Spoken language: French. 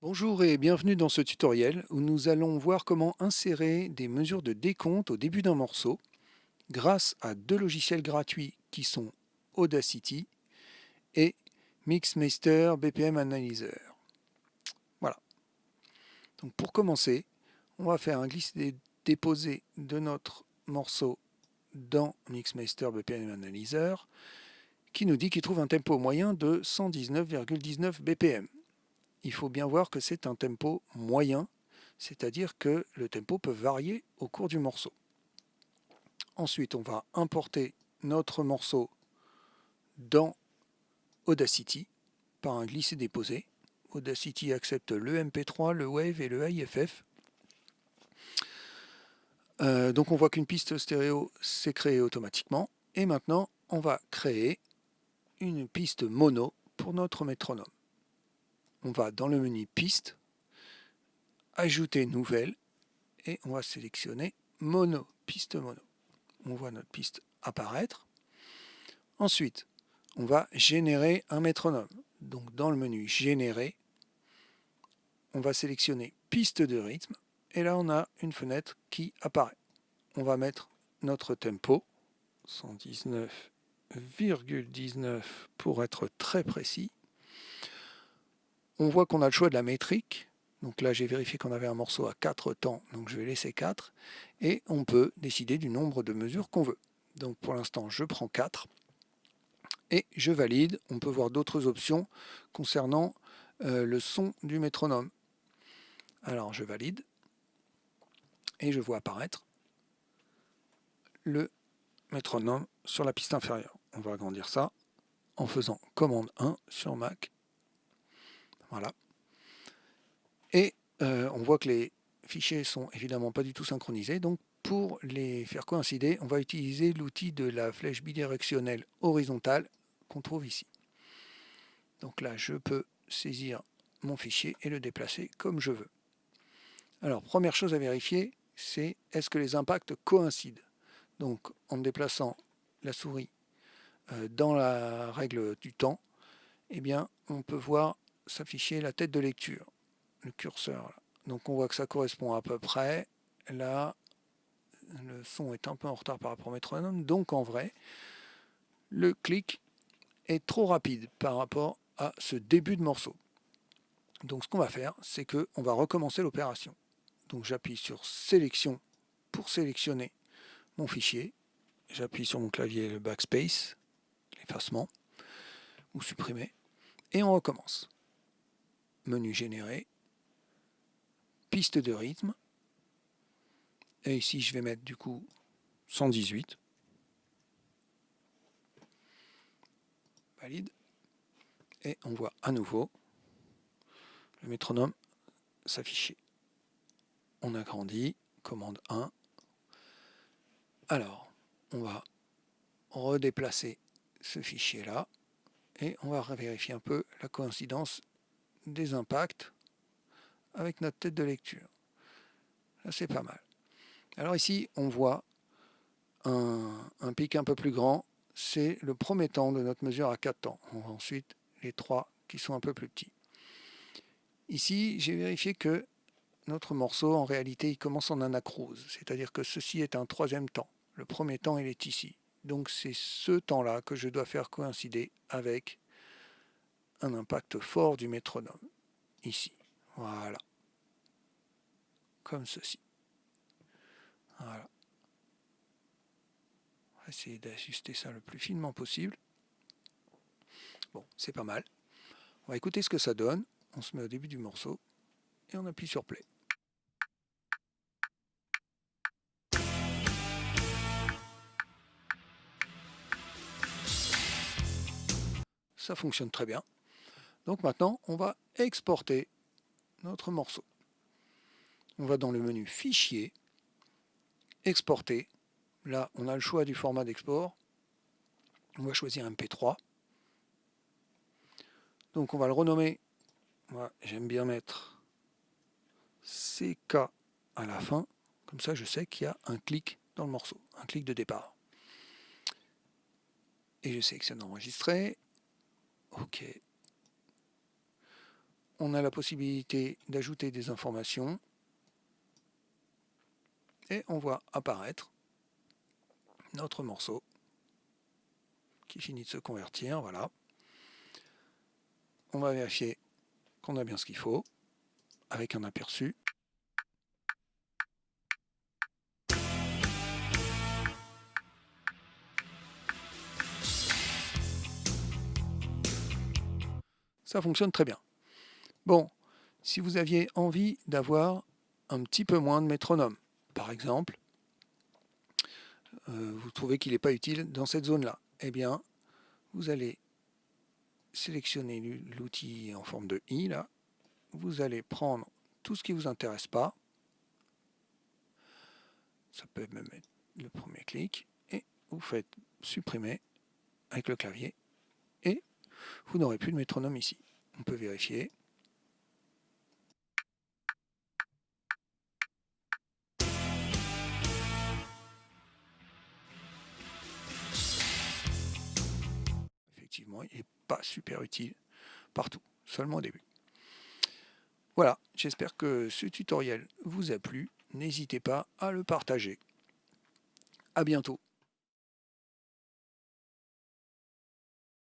Bonjour et bienvenue dans ce tutoriel où nous allons voir comment insérer des mesures de décompte au début d'un morceau grâce à deux logiciels gratuits qui sont Audacity et Mixmaster BPM Analyzer. Voilà. Donc pour commencer, on va faire un glisser-déposer de notre morceau dans Mixmaster BPM Analyzer qui nous dit qu'il trouve un tempo moyen de 119,19 BPM. Il faut bien voir que c'est un tempo moyen, c'est-à-dire que le tempo peut varier au cours du morceau. Ensuite, on va importer notre morceau dans Audacity par un glisser-déposer. Audacity accepte le MP3, le Wave et le AIFF. Donc on voit qu'une piste stéréo s'est créée automatiquement. Et maintenant, on va créer une piste mono pour notre métronome. On va dans le menu Piste, Ajouter Nouvelle, et on va sélectionner Mono, piste mono. On voit notre piste apparaître. Ensuite, on va générer un métronome. Donc dans le menu Générer, on va sélectionner Piste de rythme, et là on a une fenêtre qui apparaît. On va mettre notre tempo, 119,19 pour être très précis. On voit qu'on a le choix de la métrique. Donc là, j'ai vérifié qu'on avait un morceau à 4 temps, donc je vais laisser 4. Et on peut décider du nombre de mesures qu'on veut. Donc pour l'instant, je prends 4. Et je valide. On peut voir d'autres options concernant le son du métronome. Alors je valide. Et je vois apparaître le métronome sur la piste inférieure. On va agrandir ça en faisant commande 1 sur Mac. Voilà. Et on voit que les fichiers sont évidemment pas du tout synchronisés. Donc pour les faire coïncider, on va utiliser l'outil de la flèche bidirectionnelle horizontale qu'on trouve ici. Donc là, je peux saisir mon fichier et le déplacer comme je veux. Alors, première chose à vérifier, c'est est-ce que les impacts coïncident. Donc en déplaçant la souris dans la règle du temps, eh bien, on peut voir s'afficher la tête de lecture, le curseur. Là. Donc on voit que ça correspond à peu près. Là, le son est un peu en retard par rapport au métronome. Donc en vrai, le clic est trop rapide par rapport à ce début de morceau. Donc ce qu'on va faire, c'est qu'on va recommencer l'opération. Donc j'appuie sur Sélection pour sélectionner mon fichier. J'appuie sur mon clavier le backspace, l'effacement, ou supprimer, et on recommence. Menu généré, piste de rythme, et ici je vais mettre du coup 118. Valide. Et on voit à nouveau le métronome s'afficher. On agrandit, commande 1. Alors, on va redéplacer ce fichier-là et on va vérifier un peu la coïncidence des impacts avec notre tête de lecture. Là, c'est pas mal. Alors ici, on voit un pic un peu plus grand. C'est le premier temps de notre mesure à 4 temps. On voit ensuite les 3 qui sont un peu plus petits. Ici, j'ai vérifié que notre morceau, en réalité, il commence en anacrose, c'est-à-dire que ceci est un troisième temps. Le premier temps, il est ici. Donc c'est ce temps-là que je dois faire coïncider avec un impact fort du métronome, ici. Voilà. Comme ceci. Voilà. On va essayer d'ajuster ça le plus finement possible. Bon, c'est pas mal. On va écouter ce que ça donne. On se met au début du morceau et on appuie sur Play. Ça fonctionne très bien. Donc maintenant, on va exporter notre morceau. On va dans le menu Fichier, Exporter. Là, on a le choix du format d'export. On va choisir MP3. Donc on va le renommer. Moi, j'aime bien mettre CK à la fin. Comme ça, je sais qu'il y a un clic dans le morceau, un clic de départ. Et je sélectionne enregistrer. OK. on a la possibilité d'ajouter des informations et on voit apparaître notre morceau qui finit de se convertir. Voilà. On va vérifier qu'on a bien ce qu'il faut avec un aperçu. Ça fonctionne très bien. Bon, si vous aviez envie d'avoir un petit peu moins de métronome, par exemple, vous trouvez qu'il n'est pas utile dans cette zone-là, eh bien, vous allez sélectionner l'outil en forme de i, là. Vous allez prendre tout ce qui ne vous intéresse pas. Ça peut même être le premier clic. Et vous faites supprimer avec le clavier. Et vous n'aurez plus de métronome ici. On peut vérifier. Effectivement, il n'est pas super utile partout, seulement au début. Voilà, j'espère que ce tutoriel vous a plu. N'hésitez pas à le partager. À bientôt.